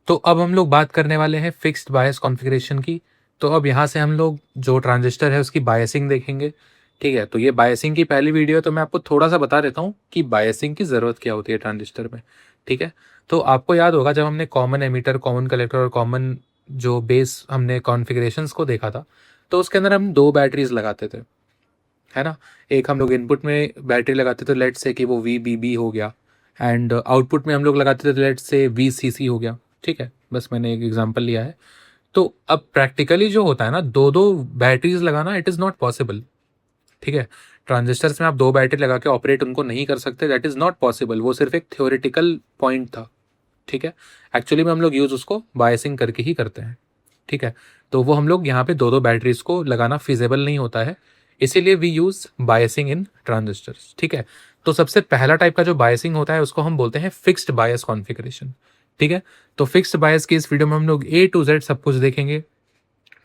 तो अब हम लोग बात करने वाले हैं फिक्स्ड बायस कॉन्फ़िगरेशन की। तो अब यहाँ से हम लोग जो ट्रांजिस्टर है उसकी बायसिंग देखेंगे। ठीक है, तो ये बायसिंग की पहली वीडियो है, तो मैं आपको थोड़ा-सा बता देता हूँ कि बायसिंग की ज़रूरत क्या होती है ट्रांजिस्टर में। ठीक है, तो आपको याद होगा जब हमने कॉमन एमिटर, कॉमन कलेक्टर और कॉमन जो बेस हमने कॉन्फ़िगरेशंस को देखा था, तो उसके अंदर हम 2 बैटरीज़ लगाते थे, है ना? एक हम लोग इनपुट में बैटरी लगाते थे, लेट्स से कि वो वीबीबी हो गया, एंड आउटपुट में हम लोग लगाते थे लेट्स से वीसीसी हो गया। ठीक है, बस मैंने एक एग्जांपल लिया है। तो अब प्रैक्टिकली जो होता है ना, 2-2 बैटरीज़ लगाना इट इज़ नॉट पॉसिबल। ठीक है, ट्रांजिस्टर्स में आप 2 बैटरी लगा के ऑपरेट उनको नहीं कर सकते, दैट इज़ नॉट पॉसिबल। वो सिर्फ एक थ्योरेटिकल पॉइंट था। ठीक है, एक्चुअली में हम लोग यूज़ उसको बायसिंग करके ही करते हैं। ठीक है, तो वो हम लोग यहाँ पे 2-2 बैटरीज़ को लगाना फिज़िबल नहीं होता है, इसीलिए we use biasing in transistors. ठीक है, तो सबसे पहला टाइप का जो बायसिंग होता है उसको हम बोलते हैं फिक्स्ड बायस कॉन्फ़िगरेशन। ठीक है, तो फिक्स्ड बायस की इस वीडियो में हम लोग ए टू ज़ेड सब कुछ देखेंगे।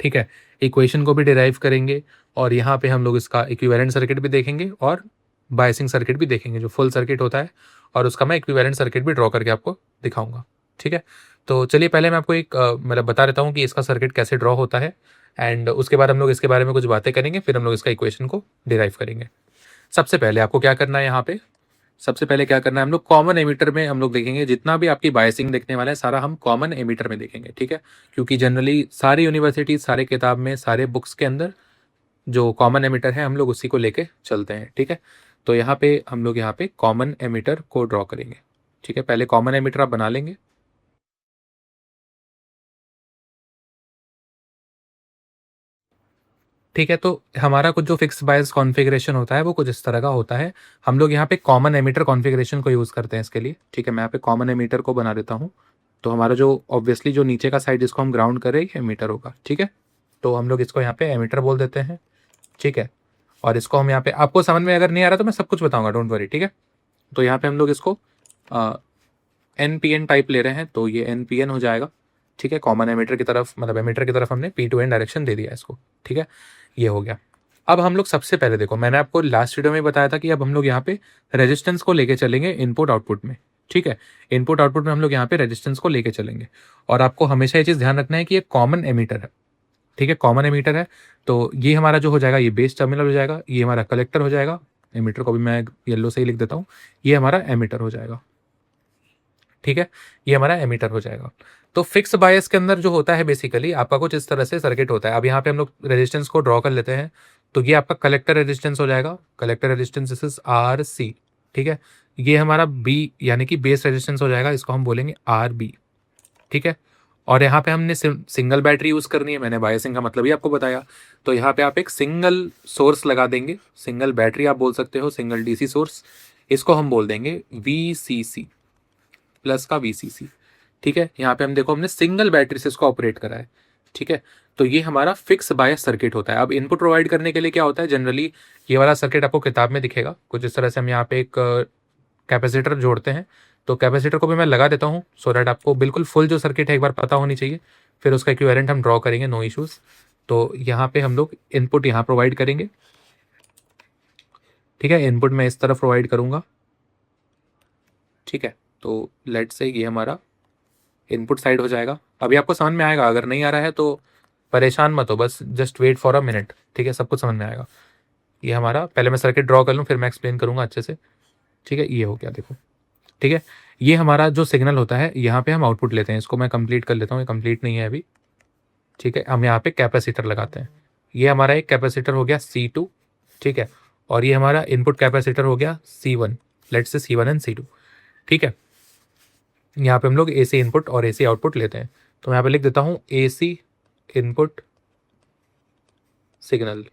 ठीक है, इक्वेशन को भी डिराइव करेंगे और यहाँ पे हम लोग इसका इक्विवेलेंट सर्किट भी देखेंगे और बायसिंग सर्किट भी देखेंगे, जो फुल सर्किट होता है, और उसका मैं इक्विवेलेंट सर्किट भी ड्रॉ करके आपको दिखाऊंगा। ठीक है, तो चलिए पहले मैं आपको एक मतलब बता देता हूँ कि इसका सर्किट कैसे ड्रॉ होता है, एंड उसके बाद हम लोग इसके बारे में कुछ बातें करेंगे, फिर हम लोग इसका इक्वेशन को डिराइव करेंगे। सबसे पहले आपको क्या करना है, यहाँ पे सबसे पहले क्या करना है, हम लोग कॉमन एमिटर में हम लोग देखेंगे, जितना भी आपकी बायसिंग देखने वाला है सारा हम कॉमन एमिटर में देखेंगे। ठीक है, क्योंकि जनरली सारी यूनिवर्सिटी, सारे किताब में, सारे बुक्स के अंदर जो कॉमन एमिटर है हम लोग उसी को लेके चलते हैं। ठीक है, तो यहाँ पे हम लोग यहाँ पे कॉमन एमिटर को ड्रॉ करेंगे। ठीक है, पहले कॉमन एमिटर आप बना लेंगे। ठीक है, तो हमारा कुछ जो फिक्स बायस कॉन्फ़िगरेशन होता है वो कुछ इस तरह का होता है। हम लोग यहाँ पे कॉमन एमिटर कॉन्फ़िगरेशन को यूज़ करते हैं इसके लिए। ठीक है, मैं यहाँ पे कॉमन एमिटर को बना देता हूँ। तो हमारा जो ऑब्वियसली जो नीचे का साइड जिसको हम ग्राउंड कर रहे हैं ये एमिटर होगा। ठीक है, तो हम लोग इसको यहाँ पे एमिटर बोल देते हैं। ठीक है, और इसको हम यहाँ पे, आपको समझ में अगर नहीं आ रहा तो मैं सब कुछ बताऊंगा, डोंट वरी। ठीक है, तो यहाँ पे हम लोग इसको एन पी एन टाइप ले रहे हैं, तो ये एन पी एन हो जाएगा। ठीक है, कॉमन एमिटर की तरफ, मतलब एमिटर की तरफ हमने पी टू एन डायरेक्शन दे दिया इसको। ठीक है, ये हो गया। अब हम लोग सबसे पहले देखो, मैंने आपको लास्ट वीडियो में बताया था कि अब हम लोग यहाँ पे रेजिस्टेंस को लेके चलेंगे इनपुट आउटपुट में। ठीक है, इनपुट आउटपुट में हम लोग यहाँ पे रेजिस्टेंस को लेके चलेंगे, और आपको हमेशा ये चीज़ ध्यान रखना है कि ये कॉमन एमिटर है। ठीक है, कॉमन एमिटर है, तो ये हमारा जो हो जाएगा ये बेस टर्मिनल हो जाएगा, ये हमारा कलेक्टर हो जाएगा। एमिटर को भी मैं येलो से ही लिख देता हूँ, ये हमारा एमिटर हो जाएगा। ठीक है, ये हमारा एमिटर हो जाएगा। तो फिक्स बायस के अंदर जो होता है बेसिकली आपका कुछ इस तरह से सर्किट होता है। अब यहाँ पे हम लोग रेजिस्टेंस को ड्रॉ कर लेते हैं, तो ये आपका कलेक्टर रेजिस्टेंस हो जाएगा। Collector resistance this is R C. ठीक है, ये हमारा बी यानी कि बेस रेजिस्टेंस हो जाएगा, इसको हम बोलेंगे आर बी। ठीक है, और यहाँ पे हमने सिंगल बैटरी यूज करनी है, मैंने बायसिंग का मतलब ही आपको बताया। तो यहाँ पे आप एक सिंगल सोर्स लगा देंगे, सिंगल बैटरी आप बोल सकते हो, सिंगल डीसी सोर्स। इसको हम बोल देंगे वी सी सी, प्लस का वीसीसी। ठीक है, यहाँ पे हम देखो हमने सिंगल बैटरी से इसको ऑपरेट करा है। ठीक है, तो ये हमारा फिक्स बायस सर्किट होता है। अब इनपुट प्रोवाइड करने के लिए क्या होता है, जनरली ये वाला सर्किट आपको किताब में दिखेगा कुछ इस तरह से। हम यहाँ पे एक कैपेसिटर जोड़ते हैं, तो कैपेसिटर को भी मैं लगा देता हूँ सो दैट आपको बिल्कुल फुल जो सर्किट है एक बार पता होनी चाहिए। फिर उसका इक्विवेलेंट हम ड्रॉ करेंगे, नो इश्यूज। तो यहाँ पे हम लोग इनपुट यहाँ प्रोवाइड करेंगे। ठीक है, इनपुट मैं इस तरफ प्रोवाइड करूँगा। ठीक है, तो लेट से ये हमारा इनपुट साइड हो जाएगा। अभी आपको समझ में आएगा, अगर नहीं आ रहा है तो परेशान मत हो, बस just wait for a minute. ठीक है, सब कुछ समझ में आएगा। ये हमारा, पहले मैं सर्किट ड्रॉ कर लूँ फिर मैं एक्सप्लेन करूँगा अच्छे से। ठीक है, ये हो गया देखो। ठीक है, ये हमारा जो सिग्नल होता है यहाँ पे हम आउटपुट लेते हैं। इसको मैं कंप्लीट कर लेता हूँ, ये कंप्लीट नहीं है अभी। ठीक है, हम यहाँ पे कैपेसिटर लगाते हैं। ये हमारा एक कैपेसिटर हो गया C2। ठीक है, और ये हमारा इनपुट कैपेसिटर हो गया C1, लेट से C1 एंड C2। ठीक है, यहाँ पे हम लोग AC इनपुट और AC आउटपुट लेते हैं, तो मैं यहाँ पे लिख देता हूँ AC इनपुट सिग्नल।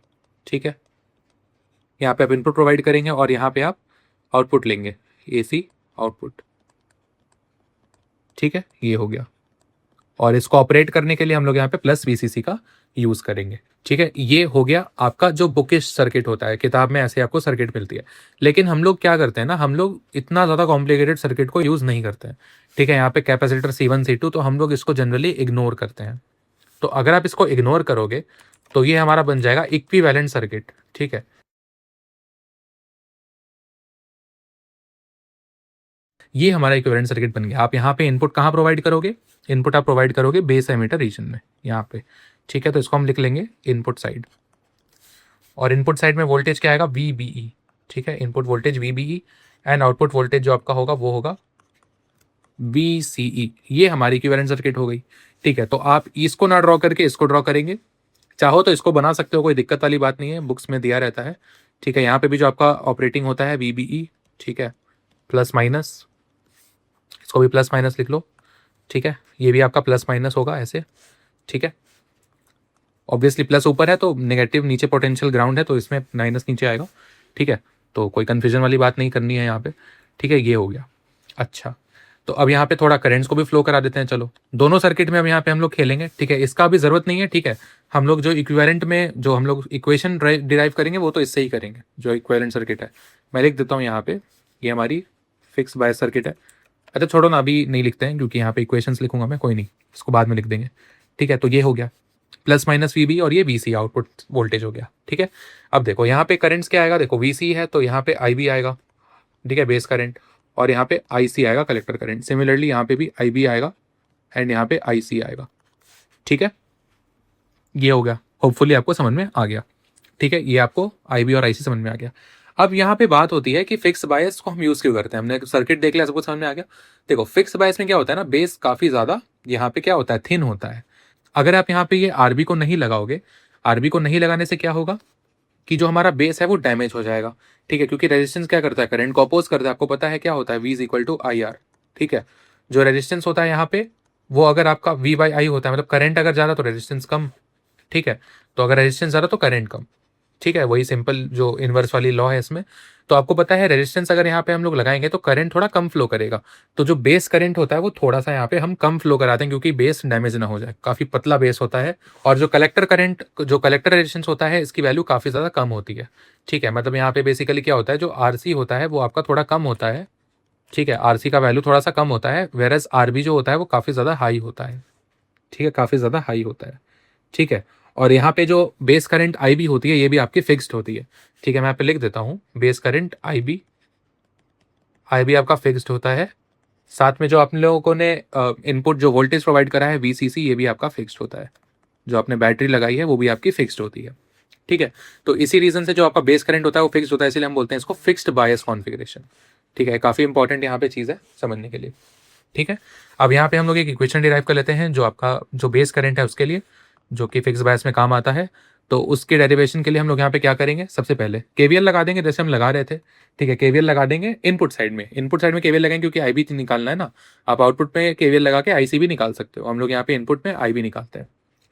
ठीक है, यहाँ पे आप इनपुट प्रोवाइड करेंगे और यहाँ पे आप आउटपुट लेंगे, AC आउटपुट। ठीक है, ये हो गया, और इसको ऑपरेट करने के लिए हम लोग यहाँ पे प्लस VCC का यूज करेंगे। ठीक है, ये हो गया आपका जो बुकिश सर्किट होता है, किताब में ऐसे आपको सर्किट मिलती है। लेकिन हम लोग क्या करते हैं ना, हम लोग इतना ज़्यादा कॉम्प्लिकेटेड सर्किट को यूज़ नहीं करते हैं। ठीक है, यहाँ पे कैपेसिटर C1 C2, तो हम लोग इसको जनरली इग्नोर करते हैं। तो अगर आप इसको इग्नोर करोगे तो ये हमारा बन जाएगा इक्विवेलेंट सर्किट। ठीक है, ये हमारा इक्विवेलेंट सर्किट बन गया। आप यहाँ पे इनपुट कहाँ प्रोवाइड करोगे, इनपुट आप प्रोवाइड करोगे बेस एमिटर रीजन में यहाँ पे, ठीक है। तो इसको हम लिख लेंगे इनपुट साइड, और इनपुट साइड में वोल्टेज क्या आएगा, VBE, ठीक है। Input voltage VBE and output voltage जो आपका होगा वो होगा VCE। ये हमारी इक्विवेलेंट सर्किट हो गई, ठीक है। तो आप इसको ना ड्रॉ करके इसको ड्रॉ करेंगे, चाहो तो इसको बना सकते हो, कोई दिक्कत वाली बात नहीं है, बुक्स में दिया रहता है, ठीक है। यहाँ पे भी जो आपका ऑपरेटिंग होता है VBE, ठीक है, प्लस माइनस, इसको भी प्लस माइनस लिख लो, ठीक है। ये भी आपका प्लस माइनस होगा ऐसे, ठीक है। ऑब्वियसली प्लस ऊपर है तो नेगेटिव नीचे पोटेंशियल ग्राउंड है तो इसमें माइनस नीचे आएगा, ठीक है। तो कोई कन्फ्यूजन वाली बात नहीं करनी है यहाँ पे, ठीक है। ये हो गया। अच्छा, तो अब यहाँ पे थोड़ा करेंट्स को भी फ्लो करा देते हैं। चलो दोनों सर्किट में अब यहाँ पे हम लोग खेलेंगे, ठीक है। इसका भी जरूरत नहीं है, ठीक है। हम लोग जो इक्विवेलेंट में जो हम लोग इक्वेशन डिराइव करेंगे वो तो इससे ही करेंगे, जो इक्विवेलेंट सर्किट है। मैं लिख देता हूँ यहाँ पे, ये हमारी फिक्स बायस सर्किट है। अच्छा छोड़ो ना, अभी नहीं लिखते हैं क्योंकि यहाँ पे इक्वेशंस लिखूंगा मैं, कोई नहीं, इसको बाद में लिख देंगे, ठीक है। तो ये हो गया प्लस माइनस VB और ये VC आउटपुट वोल्टेज हो गया, ठीक है। अब देखो यहाँ पे करंट्स क्या आएगा, देखो VC है तो यहाँ पे IB आएगा, ठीक है, बेस करंट, और यहाँ पे IC आएगा कलेक्टर करंट। सिमिलरली यहाँ पे भी IB आएगा एंड यहाँ पे IC आएगा, ठीक है। ये हो गया, होपफुली आपको समझ में आ गया, ठीक है। ये आपको IB और IC समझ में आ गया। अब यहाँ पे बात होती है कि फिक्स बायस को हम यूज क्यों करते हैं। हमने सर्किट देख लिया, सब कुछ समझ में आ गया। देखो फिक्स बायस में क्या होता है ना, बेस काफी ज्यादा यहाँ पे क्या होता है, थिन होता है। अगर आप यहाँ पे ये RB को नहीं लगाओगे, RB को नहीं लगाने से क्या होगा कि जो हमारा बेस है वो डैमेज हो जाएगा, ठीक है। क्योंकि रेजिस्टेंस क्या करता है, करंट को अपोज करता है। आपको पता है क्या होता है, V is equal to IR, ठीक है। जो रेजिस्टेंस होता है यहाँ पे वो अगर आपका V/I होता है, मतलब करंट अगर ज्यादा तो रेजिस्टेंस कम, ठीक है। तो अगर रेजिस्टेंस ज्यादा तो करंट कम, ठीक है। वही सिंपल जो इनवर्स वाली लॉ है इसमें। तो आपको पता है रेजिस्टेंस अगर यहाँ पे हम लोग लगाएंगे तो करंट थोड़ा कम फ्लो करेगा। तो जो बेस करंट होता है वो थोड़ा सा यहाँ पे हम कम फ्लो कराते हैं क्योंकि बेस डैमेज ना हो जाए। काफी पतला बेस होता है, और जो कलेक्टर करंट, जो कलेक्टर रेजिस्टेंस होता है इसकी वैल्यू काफी ज्यादा कम होती है, ठीक है। मतलब यहाँ पे बेसिकली क्या होता है, जो RC होता है वो आपका थोड़ा कम होता है, ठीक है। RC का वैल्यू थोड़ा सा कम होता है, वेरएज RB जो होता है वो काफी ज्यादा हाई होता है, ठीक है, काफी ज्यादा हाई होता है, ठीक है। और यहाँ पे जो बेस करंट IB होती है ये भी आपकी फिक्स्ड होती है, ठीक है। मैं यहाँ पे लिख देता हूँ बेस करंट IB आपका फिक्स्ड होता है। साथ में जो आप लोगों ने इनपुट जो वोल्टेज प्रोवाइड करा है VCC, ये भी आपका फिक्स्ड होता है। जो आपने बैटरी लगाई है वो भी आपकी फिक्स्ड होती है, ठीक है। तो इसी रीजन से जो आपका बेस करंट होता है वो फिक्स्ड होता है, इसलिए हम बोलते हैं इसको फिक्स्ड बायस कॉन्फ़िगरेशन, ठीक है। काफी इंपॉर्टेंट यहाँ पे चीज है समझने के लिए, ठीक है। अब यहाँ पे हम लोग एक इक्वेशन डिराइव कर लेते हैं जो आपका जो बेस करंट है उसके लिए, जो कि फिक्स बायस में काम आता है। तो उसके डेरिवेशन के लिए हम लोग यहाँ पे क्या करेंगे, सबसे पहले KVL लगा देंगे जैसे हम लगा रहे थे, ठीक है। KVL लगा देंगे इनपुट साइड में, KVL लगाएंगे क्योंकि IB निकालना है ना। आप आउटपुट में KVL लगा के IC भी निकाल सकते हो, हम लोग यहाँ पे इनपुट में IB निकालते हैं,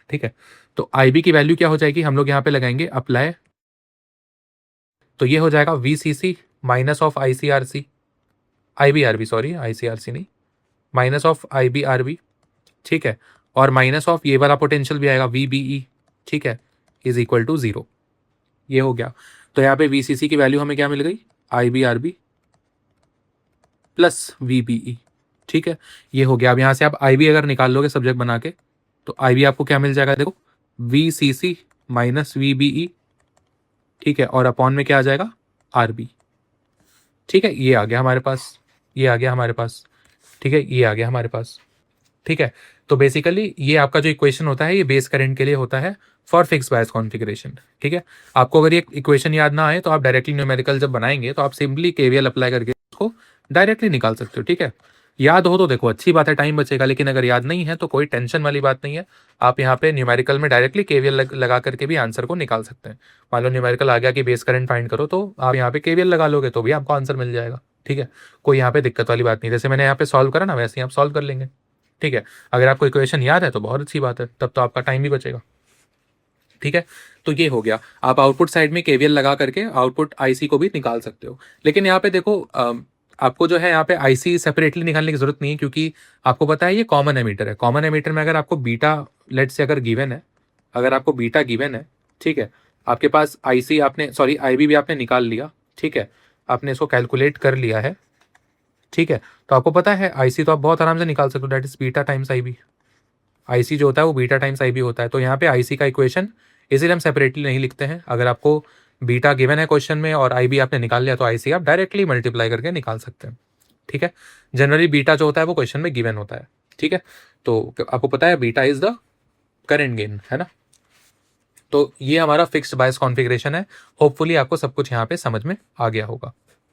ठीक है। तो IB की वैल्यू क्या हो जाएगी, हम लोग यहाँ पे लगाएंगे अप्लाई, तो ये हो जाएगा VCC minus of ICRC, IBRB, sorry ICRC नहीं, माइनस ऑफ IBRB, ठीक है। और माइनस ऑफ ये वाला पोटेंशियल भी आएगा VBE, ठीक है, इज इक्वल टू 0। ये हो गया। तो यहाँ पे VCC की वैल्यू हमें क्या मिल गई, IBRB प्लस VBE, ठीक है। ये हो गया। अब यहाँ से आप IB अगर निकाल लोगे सब्जेक्ट बना के तो IB आपको क्या मिल जाएगा, देखो VCC माइनस VBE, ठीक है। और अपॉन में क्या आ जाएगा, RB, ठीक है। ये आ गया हमारे पास, ये आ गया हमारे पास, ठीक है, ये आ गया हमारे पास, ठीक है। तो बेसिकली ये आपका जो इक्वेशन होता है ये बेस करंट के लिए होता है फॉर फिक्स बायस कॉन्फ़िगरेशन, ठीक है। आपको अगर ये इक्वेशन याद ना आए तो आप डायरेक्टली न्यूमेरिकल जब बनाएंगे तो आप सिंपली KVL अप्लाई करके उसको डायरेक्टली निकाल सकते हो, ठीक है। याद हो तो देखो अच्छी बात है, टाइम बचेगा, लेकिन अगर याद नहीं है तो कोई टेंशन वाली बात नहीं है। आप यहाँ पे न्यूमेरिकल में डायरेक्टली KVL लगा करके भी आंसर को निकाल सकते हैं। मान लो न्यूमेरिकल आ गया कि बेस करंट फाइंड करो, तो आप यहाँ पे KVL लगा लोगे तो भी आपको आंसर मिल जाएगा, ठीक है। कोई यहाँ पे दिक्कत वाली बात नहीं, जैसे मैंने यहाँ पे सॉल्व करा ना वैसे ही आप सॉल्व कर लेंगे, ठीक है। अगर आपको इक्वेशन याद है तो बहुत अच्छी बात है, तब तो आपका टाइम भी बचेगा, ठीक है। तो ये हो गया, आप आउटपुट साइड में KVL लगा करके आउटपुट IC को भी निकाल सकते हो। लेकिन यहाँ पे देखो आपको जो है यहाँ पे IC सेपरेटली निकालने की जरूरत नहीं है, क्योंकि आपको पता है ये कॉमन एमीटर है। कॉमन एमीटर में अगर आपको बीटा लेट से अगर गिवन है, अगर आपको बीटा गिवन है, ठीक है, आपके पास IC आपने सॉरी IB भी आपने निकाल लिया, ठीक है, आपने इसको कैलकुलेट कर लिया है, ठीक है। तो आपको पता है IC तो आप बहुत आराम से निकाल सकते हो, that is beta times IB। IC जो होता है वो बीटा टाइम्स IB होता है। तो यहाँ पे IC का इक्वेशन इसीलिए हम सेपरेटली नहीं लिखते हैं। अगर आपको बीटा गिवन है क्वेश्चन में और IB आपने निकाल लिया तो IC आप डायरेक्टली मल्टीप्लाई करके निकाल सकते हैं, ठीक है। जनरली बीटा जो होता है वो क्वेश्चन में गिवन होता है, ठीक है। तो आपको पता है beta is the current gain, है ना। तो ये हमारा फिक्स्ड बायस कॉन्फ़िगरेशन है। होपफुली आपको सब कुछ यहाँ पे समझ में आ गया होगा।